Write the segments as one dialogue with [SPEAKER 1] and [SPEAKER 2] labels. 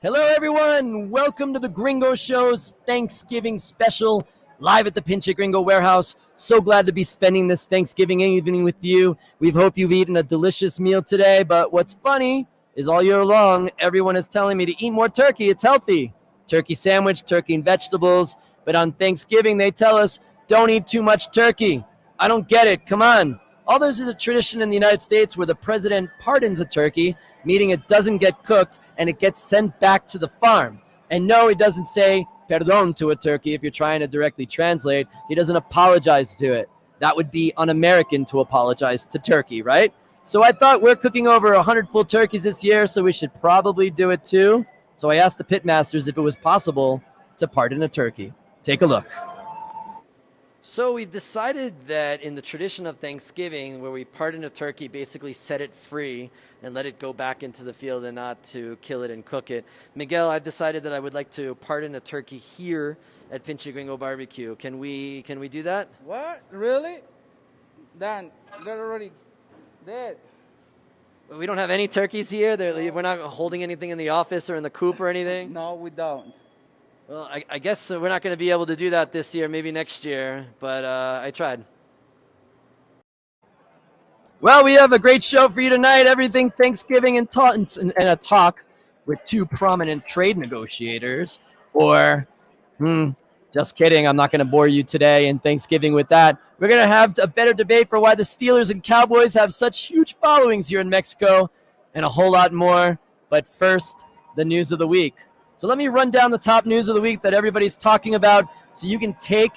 [SPEAKER 1] Hello, everyone. Welcome to the Gringo Show's Thanksgiving special live at the Pinche Gringo Warehouse. So glad to be spending this Thanksgiving evening with you. We hope you've eaten a delicious meal today. But what's funny is all year long, everyone is telling me to eat more turkey. It's healthy. Turkey sandwich, turkey and vegetables. But on Thanksgiving, they tell us don't eat too much turkey. I don't get it. Come on. Although there's a tradition in the United States where the president pardons a turkey, meaning it doesn't get cooked and it gets sent back to the farm. And no, he doesn't say perdón to a turkey if you're trying to directly translate. He doesn't apologize to it. That would be un-American to apologize to turkey, right? So I thought we're cooking over 100 full turkeys this year, so we should probably do it too. So I asked the pitmasters if it was possible to pardon a turkey. Take a look. So we've decided that in the tradition of Thanksgiving, where we pardon a turkey, basically set it free and let it go back into the field and not to kill it and cook it. Miguel, I've decided that I would like to pardon a turkey here at Pinche Gringo Barbecue. Can we do that?
[SPEAKER 2] What? Really? Dan, they're already dead.
[SPEAKER 1] We don't have any turkeys here. We're not holding anything in the office or in the coop or anything.
[SPEAKER 2] No, we don't.
[SPEAKER 1] Well, I guess we're not going to be able to do that this year, maybe next year, but I tried. Well, we have a great show for you tonight. Everything Thanksgiving and a talk with two prominent trade negotiators. Or, just kidding. I'm not going to bore you today in Thanksgiving with that. We're going to have a better debate for why the Steelers and Cowboys have such huge followings here in Mexico and a whole lot more. But first, the news of the week. So let me run down the top news of the week that everybody's talking about so you can take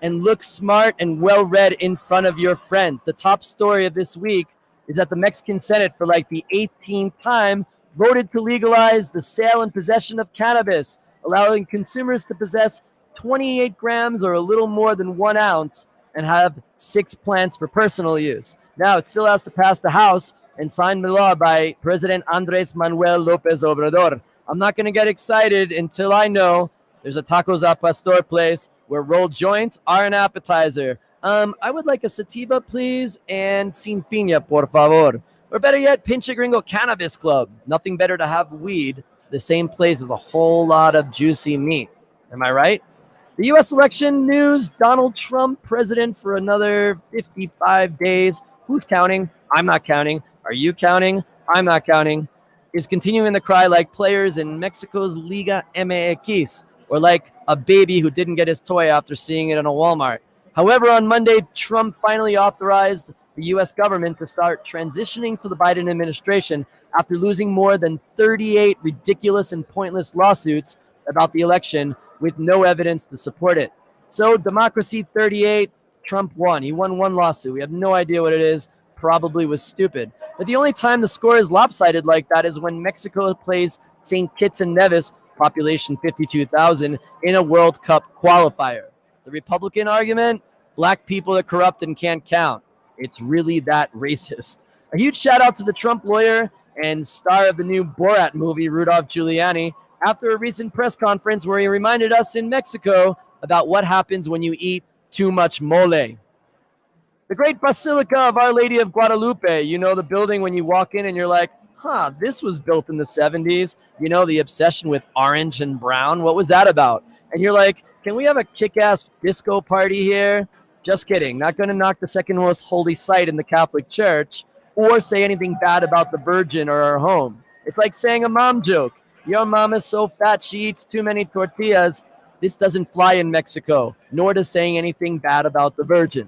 [SPEAKER 1] and look smart and well-read in front of your friends. The top story of this week is that the Mexican Senate, for like the 18th time, voted to legalize the sale and possession of cannabis, allowing consumers to possess 28 grams or a little more than 1 ounce and have 6 plants for personal use. Now, it still has to pass the House and signed into law by President Andrés Manuel López Obrador. I'm not going to get excited until I know there's a Tacos al Pastor place where rolled joints are an appetizer. I would like a sativa, please, and sin piña, por favor. Or better yet, Pinche Gringo Cannabis Club. Nothing better to have weed. The same place as a whole lot of juicy meat. Am I right? The U.S. election news, Donald Trump, president for another 55 days. Who's counting? I'm not counting. Are you counting? I'm not counting. Is continuing to cry like players in Mexico's Liga MX, or like a baby who didn't get his toy after seeing it in a Walmart. However, on Monday, Trump finally authorized the U.S. government to start transitioning to the Biden administration after losing more than 38 ridiculous and pointless lawsuits about the election with no evidence to support it. So, Democracy 38, Trump won. He won 1 lawsuit. We have no idea what it is. Probably was stupid. But the only time the score is lopsided like that is when Mexico plays St. Kitts and Nevis, population 52,000, in a World Cup qualifier. The Republican argument, black people are corrupt and can't count. It's really that racist. A huge shout out to the Trump lawyer and star of the new Borat movie, Rudolph Giuliani, after a recent press conference where he reminded us in Mexico about what happens when you eat too much mole. The Great Basilica of Our Lady of Guadalupe, you know, the building when you walk in and you're like, this was built in the 70s. You know, the obsession with orange and brown. What was that about? And you're like, can we have a kick-ass disco party here? Just kidding. Not going to knock the second most holy site in the Catholic Church or say anything bad about the Virgin or our home. It's like saying a mom joke. Your mom is so fat she eats too many tortillas. This doesn't fly in Mexico, nor does saying anything bad about the Virgin.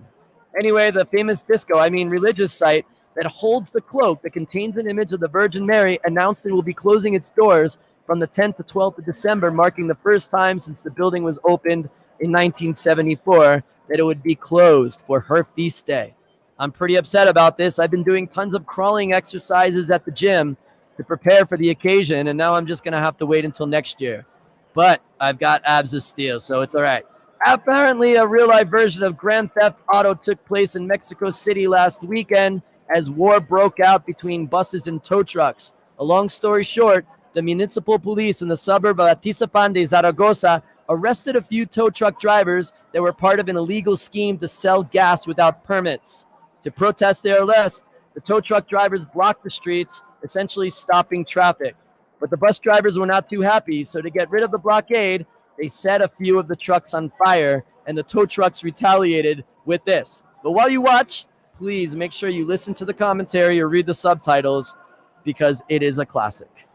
[SPEAKER 1] Anyway, the famous religious site that holds the cloak that contains an image of the Virgin Mary announced it will be closing its doors from the 10th to 12th of December, marking the first time since the building was opened in 1974 that it would be closed for her feast day. I'm pretty upset about this. I've been doing tons of crawling exercises at the gym to prepare for the occasion, and now I'm just going to have to wait until next year. But I've got abs of steel, so it's all right. Apparently, a real-life version of Grand Theft Auto took place in Mexico City last weekend as war broke out between buses and tow trucks. A long story short, the municipal police in the suburb of Atizapán de Zaragoza arrested a few tow truck drivers that were part of an illegal scheme to sell gas without permits. To protest their arrest, the tow truck drivers blocked the streets, essentially stopping traffic. But the bus drivers were not too happy, so to get rid of the blockade, they set a few of the trucks on fire, and the tow trucks retaliated with this. But while you watch, please make sure you listen to the commentary or read the subtitles because it is a classic.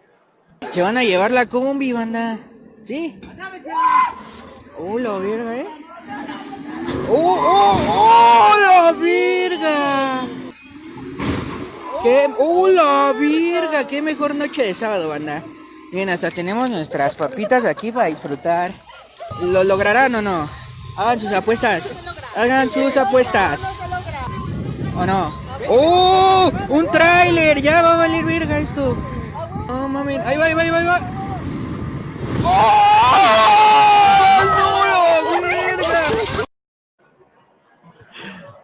[SPEAKER 3] Se van a llevar la combi, banda. ¿Sí? Oh, la verga, ¿eh? ¡Oh, la verga! ¡Oh, la verga! ¡Qué mejor noche de sábado, banda! Bien, hasta tenemos nuestras papitas aquí para disfrutar. ¿Lo lograrán o no? Hagan sus apuestas. Hagan sus apuestas. ¿O no? ¡Oh! ¡Un tráiler! Ya va a valer verga esto. No mames. Ahí va, ahí va, ahí va, ahí va. ¡Oh! ¡No, la verga!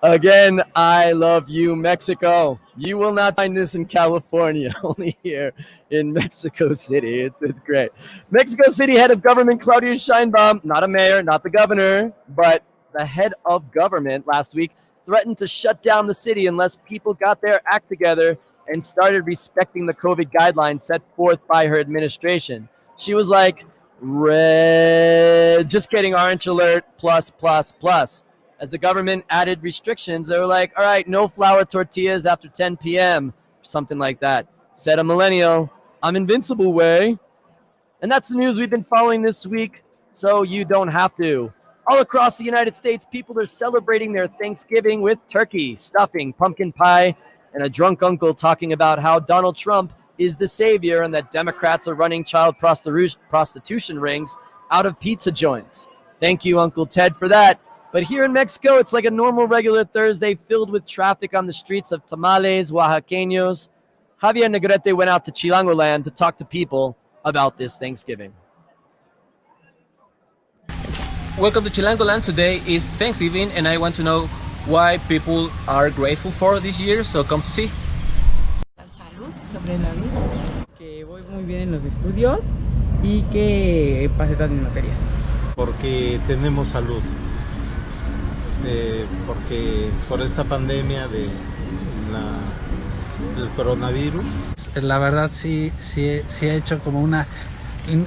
[SPEAKER 1] Again, I love you, Mexico. You will not find this in California, only here in Mexico City. It's great. Mexico City head of government Claudia Sheinbaum, not a mayor, not the governor, but the head of government last week threatened to shut down the city unless people got their act together and started respecting the COVID guidelines set forth by her administration. She was like, red, just kidding, orange alert, plus, plus, plus. As the government added restrictions, they were like, all right, no flour tortillas after 10 p.m., something like that. Said a millennial, I'm invincible way. And that's the news we've been following this week, so you don't have to. All across the United States, people are celebrating their Thanksgiving with turkey, stuffing, pumpkin pie, and a drunk uncle talking about how Donald Trump is the savior and that Democrats are running child prostitution rings out of pizza joints. Thank you, Uncle Ted, for that. But here in Mexico, it's like a normal, regular Thursday filled with traffic on the streets of tamales, Oaxaqueños. Javier Negrete went out to Chilangoland to talk to people about this Thanksgiving.
[SPEAKER 4] Welcome to Chilangoland. Today is Thanksgiving, and I want to know why people are grateful for this year, so come to see.
[SPEAKER 5] La salud sobre la vida. Que voy muy bien en los estudios y que pasé todas mis materias.
[SPEAKER 6] Porque tenemos salud. Porque por esta pandemia del coronavirus.
[SPEAKER 7] La verdad sí he hecho como una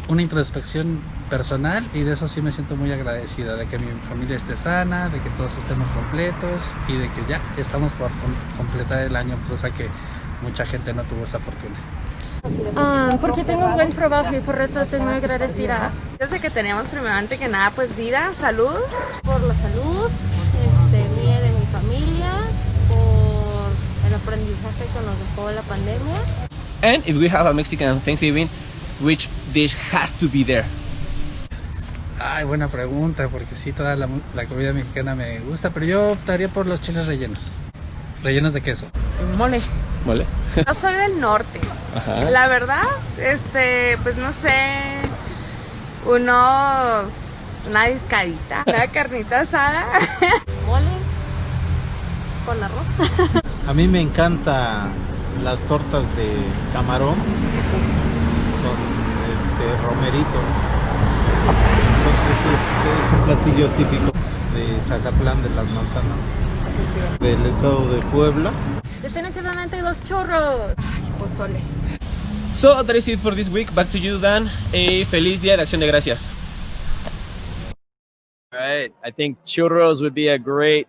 [SPEAKER 7] introspección personal y de eso sí me siento muy agradecida, de que mi familia esté sana, de que todos estemos completos y de que ya estamos por completar el año, cosa que mucha gente no tuvo esa fortuna.
[SPEAKER 8] Porque tengo un buen trabajo y por eso estoy muy agradecida.
[SPEAKER 9] Desde que tenemos primeramente que nada pues vida, salud.
[SPEAKER 8] Por la salud, mía, de mi familia, por el aprendizaje que nos dejó la pandemia.
[SPEAKER 4] And if we have a Mexican Thanksgiving, which dish has to be there?
[SPEAKER 7] Ay, buena pregunta, porque sí, toda la comida mexicana me gusta, pero yo optaría por los chiles rellenos. ¿Rellenos de queso?
[SPEAKER 5] Mole.
[SPEAKER 4] ¿Mole?
[SPEAKER 9] Yo soy del norte.
[SPEAKER 4] Ajá.
[SPEAKER 9] La verdad, pues no sé, una discadita, una carnita asada.
[SPEAKER 8] Mole con arroz.
[SPEAKER 6] A mí me encantan las tortas de camarón con romeritos. Entonces es un platillo típico de Zacatlán de las Manzanas, del estado de Puebla.
[SPEAKER 8] Definitivamente los churros. Ay, pozole.
[SPEAKER 4] So that is it for this week. Back to you, Dan. Feliz Día de Acción de Gracias.
[SPEAKER 1] All right. I think churros would be a great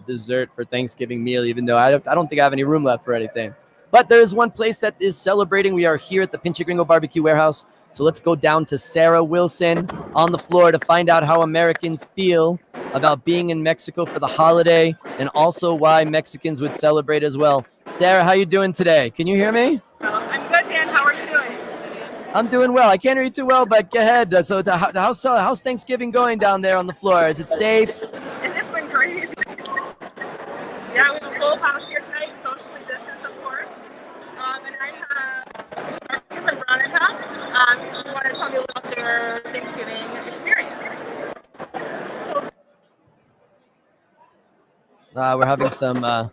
[SPEAKER 1] dessert for Thanksgiving meal, even though I don't think I have any room left for anything. But there is one place that is celebrating. We are here at the Pinche Gringo Barbecue Warehouse. So let's go down to Sarah Wilson on the floor to find out how Americans feel about being in Mexico for the holiday and also why Mexicans would celebrate as well. Sarah, how you doing today? Can you hear me?
[SPEAKER 10] I'm good, Dan. How are you doing?
[SPEAKER 1] I'm doing well. I can't hear you too well, but go ahead. So how's Thanksgiving going down there on the floor? Is it safe?
[SPEAKER 10] It's been crazy. Yeah, we have a full house here tonight, socially distanced, of course. And I have Marcus and Veronica. You want to tell me about their Thanksgiving experience?
[SPEAKER 1] We're having some...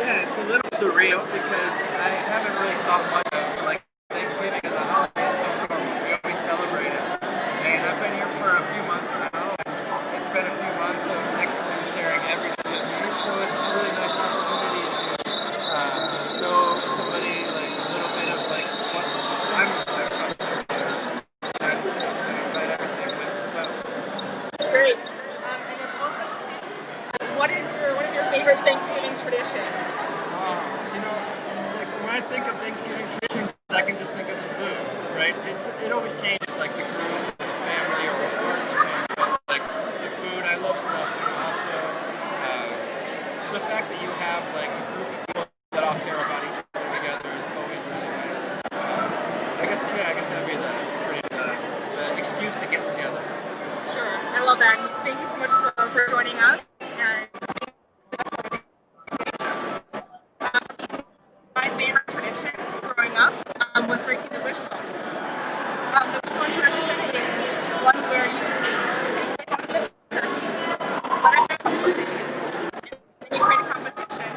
[SPEAKER 11] Yeah, it's a little surreal because I haven't really thought much of like Thanksgiving as a holiday, so we always celebrate it. And I've been here for a few months now, and it's been a few months of Mexican sharing everything with me, so it's a really nice opportunity to show somebody like a little bit of like what I'm accustomed to in the United States, and I'm glad everything went well.
[SPEAKER 10] Great. And then also, what are your favorite Thanksgiving traditions?
[SPEAKER 11] You know, like when I think of Thanksgiving traditions, I can just think of the food, right? It always changes, like the group, the family, or part of the family. But like the food, I love stuffing. Also, the fact that you have like a group of people that all care about each other together is always really nice. I guess that'd be the excuse to get together.
[SPEAKER 10] Sure, I love that. Thank you so much for joining us. And my favorite traditions growing up was breaking the wishbone. The wishbone tradition is one where you take a turkey, let it for a couple of days, and you create a competition.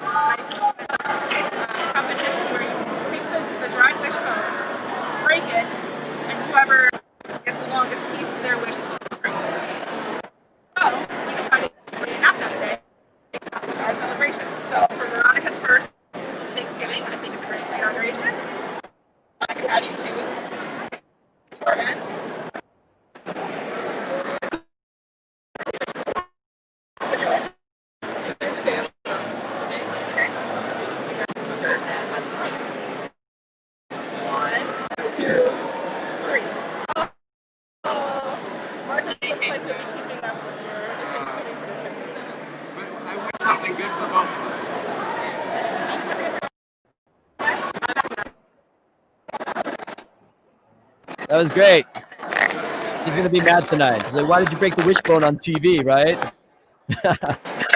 [SPEAKER 10] Competition where you take the dried wishbone, break it, and whoever gets the longest piece of their wish is free. So we decided to bring it out that day. Our celebration. So for Veronica's first Thanksgiving, I think it's a great inauguration. I could have you too. Your end. One, two, three. Mark, it looks like you're keeping up with your Thanksgiving tradition.
[SPEAKER 11] I wish something good for both of us.
[SPEAKER 1] That was great. She's gonna be mad tonight. She's like, why did you break the wishbone on TV, right?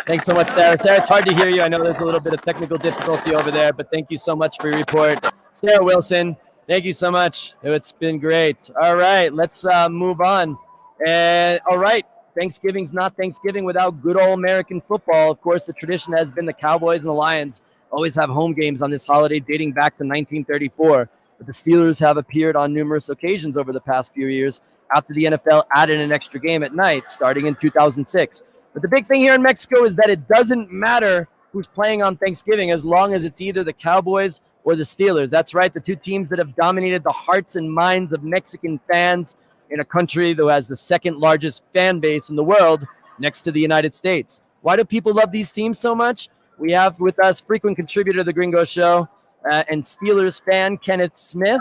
[SPEAKER 1] Thanks so much, Sarah. Sarah, it's hard to hear you. I know there's a little bit of technical difficulty over there, but thank you so much for your report. Sarah Wilson, thank you so much. It's been great. All right, let's move on. And all right, Thanksgiving's not Thanksgiving without good old American football. Of course, the tradition has been the Cowboys and the Lions always have home games on this holiday dating back to 1934. But the Steelers have appeared on numerous occasions over the past few years after the NFL added an extra game at night starting in 2006. But the big thing here in Mexico is that it doesn't matter who's playing on Thanksgiving as long as it's either the Cowboys or the Steelers. That's right, the two teams that have dominated the hearts and minds of Mexican fans in a country that has the second largest fan base in the world next to the United States. Why do people love these teams so much? We have with us frequent contributor to the Gringo Show and Steelers fan Kenneth Smith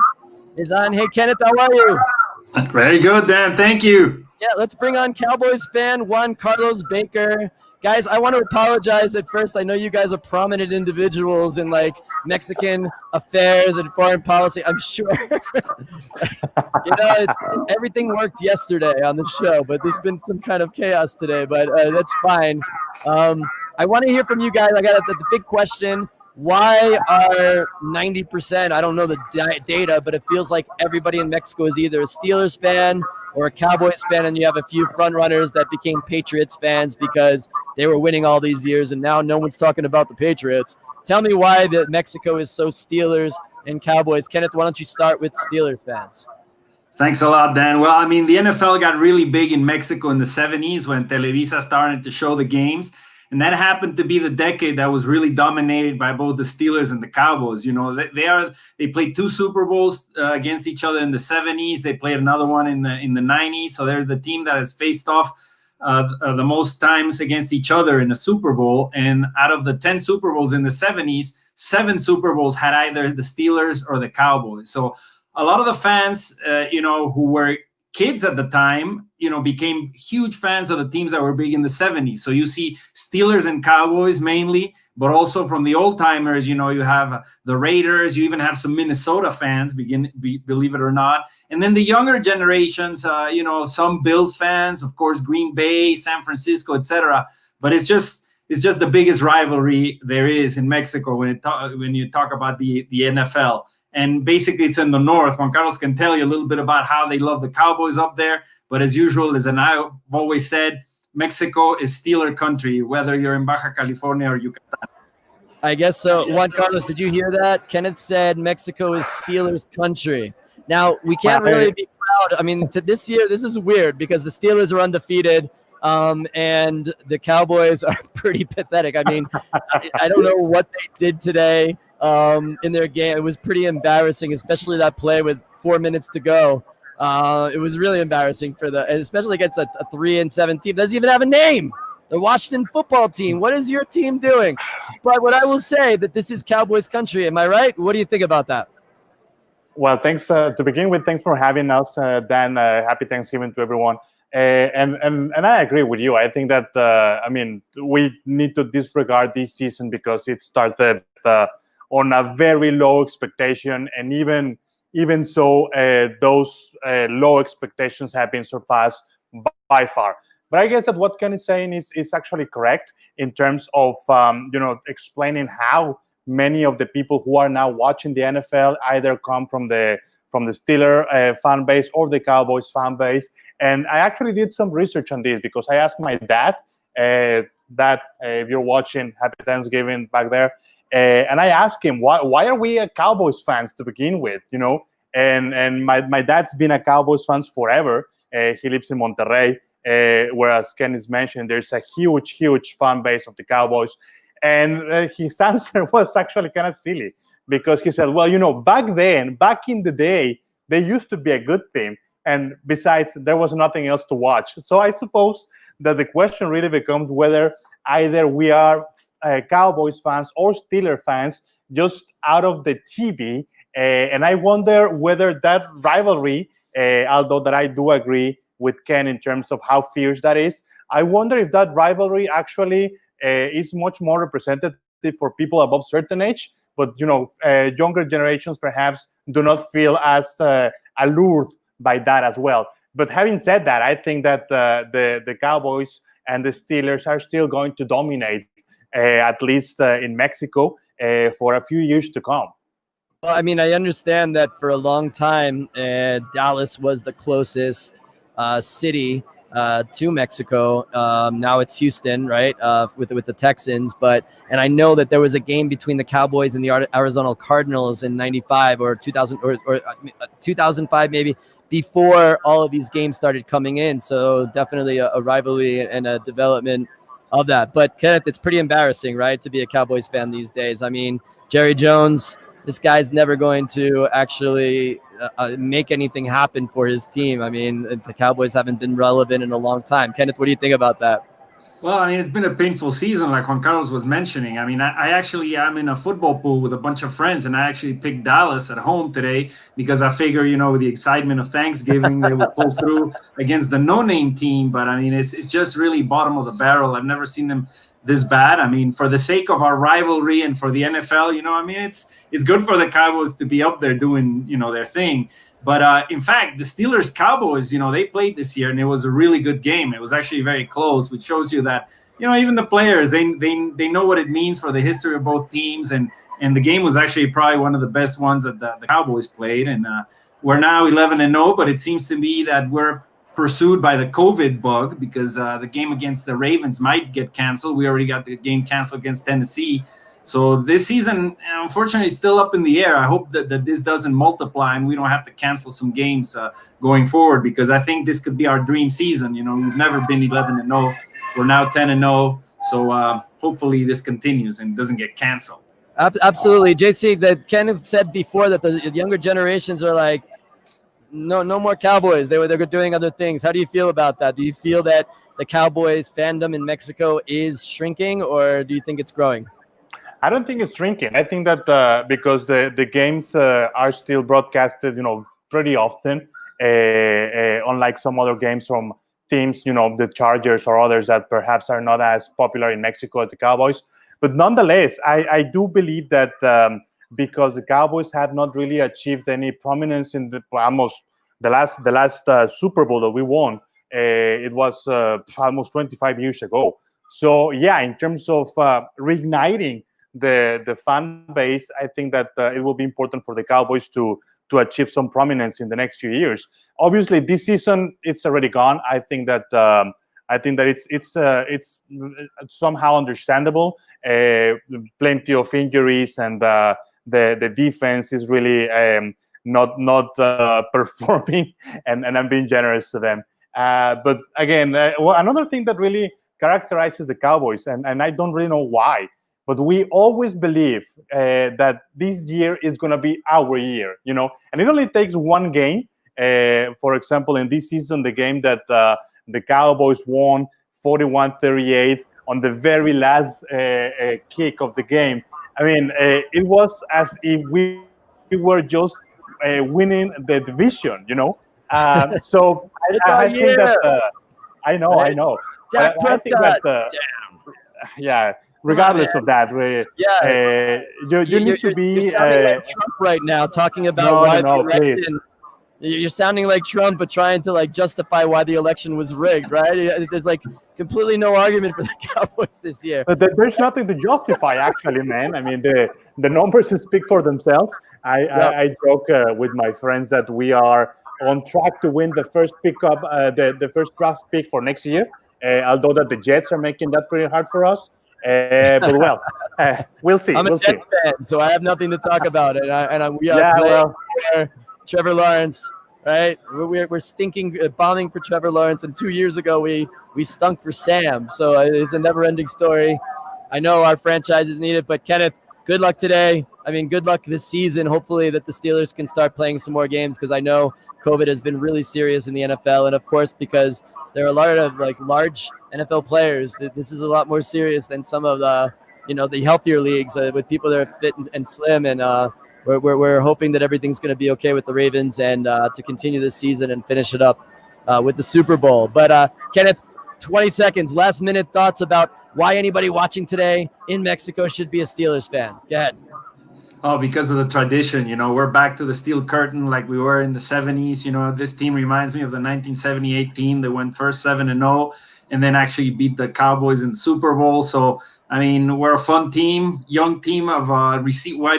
[SPEAKER 1] is on. Hey, Kenneth, how are you?
[SPEAKER 12] Very good, Dan. Thank you.
[SPEAKER 1] Yeah, let's bring on Cowboys fan Juan Carlos Baker. Guys, I want to apologize at first. I know you guys are prominent individuals in like Mexican affairs and foreign policy. I'm sure. Everything worked yesterday on the show, but there's been some kind of chaos today, but that's fine. I want to hear from you guys. I got the big question. Why are 90%, I don't know the data, but it feels like everybody in Mexico is either a Steelers fan or a Cowboys fan, and you have a few front runners that became Patriots fans because they were winning all these years, and now no one's talking about the Patriots. Tell me why that Mexico is so Steelers and Cowboys. Kenneth, why don't you start with Steelers fans?
[SPEAKER 12] Thanks a lot, Dan. Well, I mean, the NFL got really big in Mexico in the 70s when Televisa started to show the games. And that happened to be the decade that was really dominated by both the Steelers and the Cowboys. You know, they played two Super Bowls against each other in the 70s. They played another one in the 90s. So they're the team that has faced off the most times against each other in a Super Bowl. And out of the 10 Super Bowls in the 70s, 7 Super Bowls had either the Steelers or the Cowboys. So a lot of the fans, who were kids at the time, became huge fans of the teams that were big in the 70s. So you see Steelers and Cowboys mainly, but also from the old timers, you have the Raiders, you even have some Minnesota fans, believe it or not. And then the younger generations, some Bills fans, of course, Green Bay, San Francisco, etc. But it's just the biggest rivalry there is in Mexico when you talk about the NFL. And basically, it's in the north. Juan Carlos can tell you a little bit about how they love the Cowboys up there. But as usual, as I've always said, Mexico is Steeler country, whether you're in Baja California or Yucatan.
[SPEAKER 1] I guess so. Juan Carlos, did you hear that? Kenneth said Mexico is Steelers country. Now, we can't really be proud. I mean, this year, this is weird because the Steelers are undefeated and the Cowboys are pretty pathetic. I mean, I don't know what they did today in their game. It was pretty embarrassing, especially that play with 4 minutes to go. It was really embarrassing especially against a 3-7 team. Doesn't even have a name. The Washington football team. What is your team doing? But what I will say that this is Cowboys country. Am I right? What do you think about that?
[SPEAKER 13] Well, thanks to begin with. Thanks for having us, Dan. Happy Thanksgiving to everyone. And I agree with you. I think that I mean we need to disregard this season because it started on a very low expectation, and even so, those low expectations have been surpassed by far. But I guess that what Ken is saying is actually correct in terms of explaining how many of the people who are now watching the NFL either come from the Steeler fan base or the Cowboys fan base. And I actually did some research on this because I asked my dad, if you're watching, happy Thanksgiving back there. And I asked him, why are we Cowboys fans to begin with? And my dad's been a Cowboys fans forever. He lives in Monterrey. Whereas Ken is mentioned, there's a huge fan base of the Cowboys. And his answer was actually kind of silly because he said, well, back in the day, they used to be a good team. And besides, there was nothing else to watch. So I suppose that the question really becomes whether either we are Cowboys fans or Steelers fans just out of the TV. And I wonder whether that rivalry, although that I do agree with Ken in terms of how fierce that is, I wonder if that rivalry actually is much more representative for people above certain age, but younger generations perhaps do not feel as allured by that as well. But having said that, I think that the Cowboys and the Steelers are still going to dominate, at least in Mexico, for a few years to come.
[SPEAKER 1] Well, I mean, I understand that for a long time, Dallas was the closest city to Mexico. Now it's Houston, right? With the Texans, and I know that there was a game between the Cowboys and the Arizona Cardinals in '95 or 2000 or 2005 maybe, before all of these games started coming in. So definitely a rivalry and a development of that. But Kenneth, it's pretty embarrassing, right, to be a Cowboys fan these days. I mean, Jerry Jones, this guy's never going to actually make anything happen for his team. I mean, the Cowboys haven't been relevant in a long time. Kenneth, what do you think about that?
[SPEAKER 12] Well, I mean, it's been a painful season, like Juan Carlos was mentioning. I mean, I'm in a football pool with a bunch of friends, and I actually picked Dallas at home today because I figure, with the excitement of Thanksgiving, they will pull through against the no-name team. But, I mean, it's just really bottom of the barrel. I've never seen them this bad. I mean, for the sake of our rivalry and for the NFL, I mean, it's good for the Cowboys to be up there doing, their thing. But in fact, the Steelers Cowboys, they played this year and it was a really good game. It was actually very close, which shows you that, even the players, they know what it means for the history of both teams. And the game was actually probably one of the best ones that the Cowboys played. And we're now 11-0, but it seems to me that we're pursued by the COVID bug because the game against the Ravens might get canceled. We already got the game canceled against Tennessee. So this season, unfortunately, is still up in the air. I hope that this doesn't multiply and we don't have to cancel some games going forward, because I think this could be our dream season. We've never been 11-0. We're now 10-0. So hopefully this continues and doesn't get canceled.
[SPEAKER 1] Absolutely. JC, that Kenneth said before that the younger generations are like, no more Cowboys. They're doing other things. How do you feel about that? Do you feel that the Cowboys fandom in Mexico is shrinking, or do you think it's growing?
[SPEAKER 13] I don't think it's shrinking. I think that because the games are still broadcasted, pretty often, unlike some other games from teams, the Chargers or others that perhaps are not as popular in Mexico as the Cowboys. But nonetheless, I do believe that because the Cowboys have not really achieved any prominence in the last Super Bowl that we won, it was almost 25 years ago. So yeah, in terms of reigniting the fan base, I think that it will be important for the Cowboys to achieve some prominence in the next few years. Obviously, this season it's already gone. I think that I think that it's somehow understandable. Plenty of injuries, and the defense is really not performing, and I'm being generous to them. But again, another thing that really characterizes the Cowboys, and I don't really know why, but we always believe that this year is going to be our year, and it only takes one game. For example, in this season, the game that the Cowboys won 41-38 on the very last kick of the game. I mean, it was as if we were just winning the division, So I think that I know.
[SPEAKER 1] Dak
[SPEAKER 13] I think
[SPEAKER 1] Prescott.
[SPEAKER 13] that yeah. Regardless of that, you need to be.
[SPEAKER 1] You're sounding like Trump right now, talking about why the election.
[SPEAKER 13] Please.
[SPEAKER 1] You're sounding like Trump, but trying to justify why the election was rigged, right? There's completely no argument for the Cowboys this year.
[SPEAKER 13] But there's nothing to justify, actually, man. I mean, the numbers speak for themselves. I joke with my friends that we are on track to win the first pickup, the first draft pick for next year. Although that the Jets are making that pretty hard for us. But we'll see.
[SPEAKER 1] I'm a Jets fan, so I have nothing to talk about it. We are playing for Trevor Lawrence, right? We're stinking, bombing for Trevor Lawrence, and 2 years ago we stunk for Sam. So it's a never-ending story. I know our franchises need it, but Kenneth, good luck today. I mean, good luck this season. Hopefully that the Steelers can start playing some more games, because I know COVID has been really serious in the NFL, and of course because there are a lot of large NFL players, this is a lot more serious than some of the the healthier leagues with people that are fit and slim, and we're hoping that everything's going to be okay with the Ravens, and to continue this season and finish it up with the Super Bowl. But Kenneth, 20 seconds, last minute thoughts about why anybody watching today in Mexico should be a Steelers fan. Go ahead.
[SPEAKER 12] Oh, because of the tradition, we're back to the steel curtain like we were in the 70s. This team reminds me of the 1978 team that went first 7-0 and then actually beat the Cowboys in the Super Bowl. So, I mean, we're a fun team, young team of wide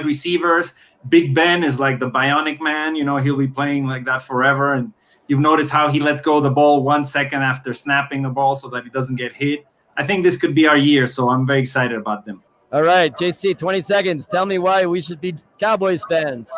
[SPEAKER 12] receivers. Big Ben is like the bionic man. He'll be playing like that forever. And you've noticed how he lets go of the ball 1 second after snapping the ball so that he doesn't get hit. I think this could be our year, so I'm very excited about them.
[SPEAKER 1] All right, JC, 20 seconds. Tell me why we should be Cowboys fans.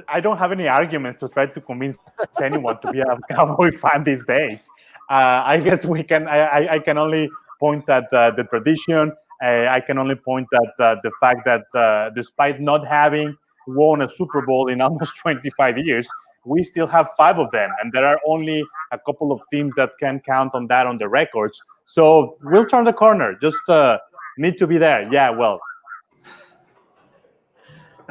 [SPEAKER 13] I don't have any arguments to try to convince anyone to be a Cowboy fan these days. I guess we can. I can only point at the tradition. I can only point at the fact that despite not having won a Super Bowl in almost 25 years, we still have 5 of them, and there are only a couple of teams that can count on that on the records. So we'll turn the corner. Just need to be there. Yeah, well.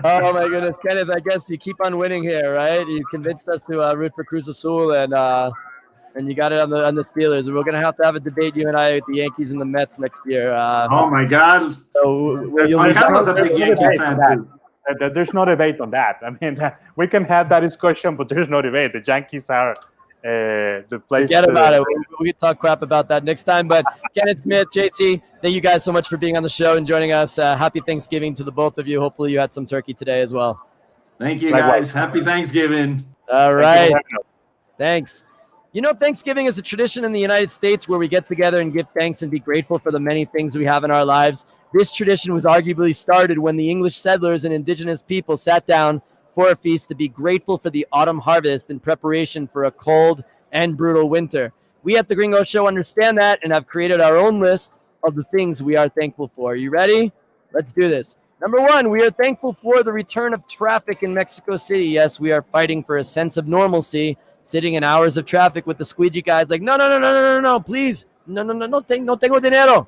[SPEAKER 1] Oh my goodness, Kenneth! I guess you keep on winning here, right? You convinced us to root for Cruz Azul, and you got it on the Steelers. We're gonna have a debate, you and I, with the Yankees and the Mets next year.
[SPEAKER 12] Oh my God!
[SPEAKER 1] So
[SPEAKER 12] Carlos a big Yankees fan.
[SPEAKER 13] There's no debate on that. I mean, we can have that discussion, but there's no debate. The Yankees are the place.
[SPEAKER 1] Forget about it. We can talk crap about that next time. But Kenneth Smith, JC, thank you guys so much for being on the show and joining us. Happy Thanksgiving to the both of you. Hopefully you had some turkey today as well.
[SPEAKER 12] Thank you, guys. Happy Thanksgiving.
[SPEAKER 1] All right. Thanks. Thanksgiving is a tradition in the United States where we get together and give thanks and be grateful for the many things we have in our lives. This tradition was arguably started when the English settlers and indigenous people sat down for a feast to be grateful for the autumn harvest in preparation for a cold and brutal winter. We at The Gringo Show understand that and have created our own list of the things we are thankful for. You ready? Let's do this. Number 1, we are thankful for the return of traffic in Mexico City. Yes, we are fighting for a sense of normalcy, sitting in hours of traffic with the squeegee guys like, no, please. No tengo dinero.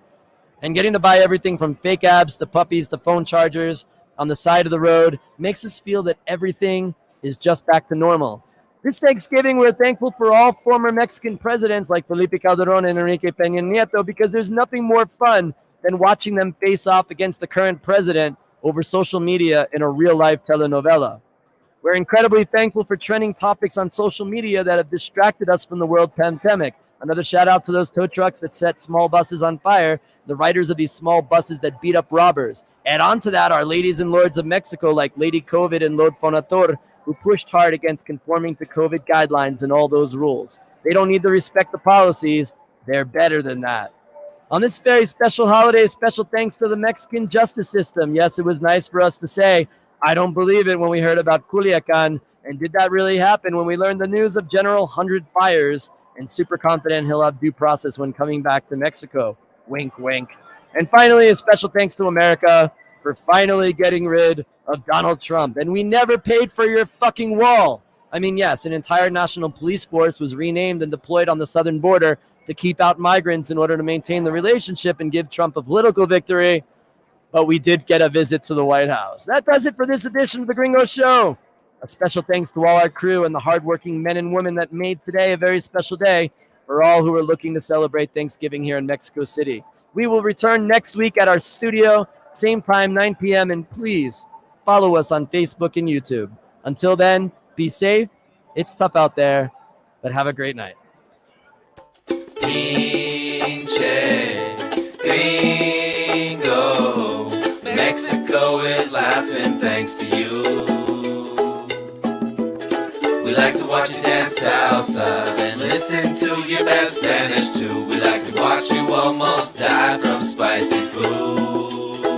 [SPEAKER 1] And getting to buy everything from fake abs to puppies to phone chargers on the side of the road makes us feel that everything is just back to normal. This Thanksgiving, we're thankful for all former Mexican presidents like Felipe Calderón and Enrique Peña Nieto, because there's nothing more fun than watching them face off against the current president over social media in a real-life telenovela. We're incredibly thankful for trending topics on social media that have distracted us from the world pandemic. Another shout out to those tow trucks that set small buses on fire, the riders of these small buses that beat up robbers. Add on to that our ladies and lords of Mexico like Lady COVID and Lord Fonator, who pushed hard against conforming to COVID guidelines and all those rules. They don't need to respect the policies. They're better than that. On this very special holiday, special thanks to the Mexican justice system. Yes, it was nice for us to say, I don't believe it when we heard about Culiacan. And did that really happen when we learned the news of General 100 Fires and super confident he'll have due process when coming back to Mexico? Wink, wink. And finally, a special thanks to America for finally getting rid of Donald Trump. And we never paid for your fucking wall. I mean, yes, an entire national police force was renamed and deployed on the southern border to keep out migrants in order to maintain the relationship and give Trump a political victory. But we did get a visit to the White House. That does it for this edition of The Gringo Show. A special thanks to all our crew and the hardworking men and women that made today a very special day for all who are looking to celebrate Thanksgiving here in Mexico City. We will return next week at our studio, same time, 9 p.m. And please follow us on Facebook and YouTube. Until then, be safe. It's tough out there, but have a great night.
[SPEAKER 14] Pinche Gringo, Mexico is laughing thanks to you. We like to watch you dance salsa and listen to your best Spanish too. We like to watch you almost die from spicy food.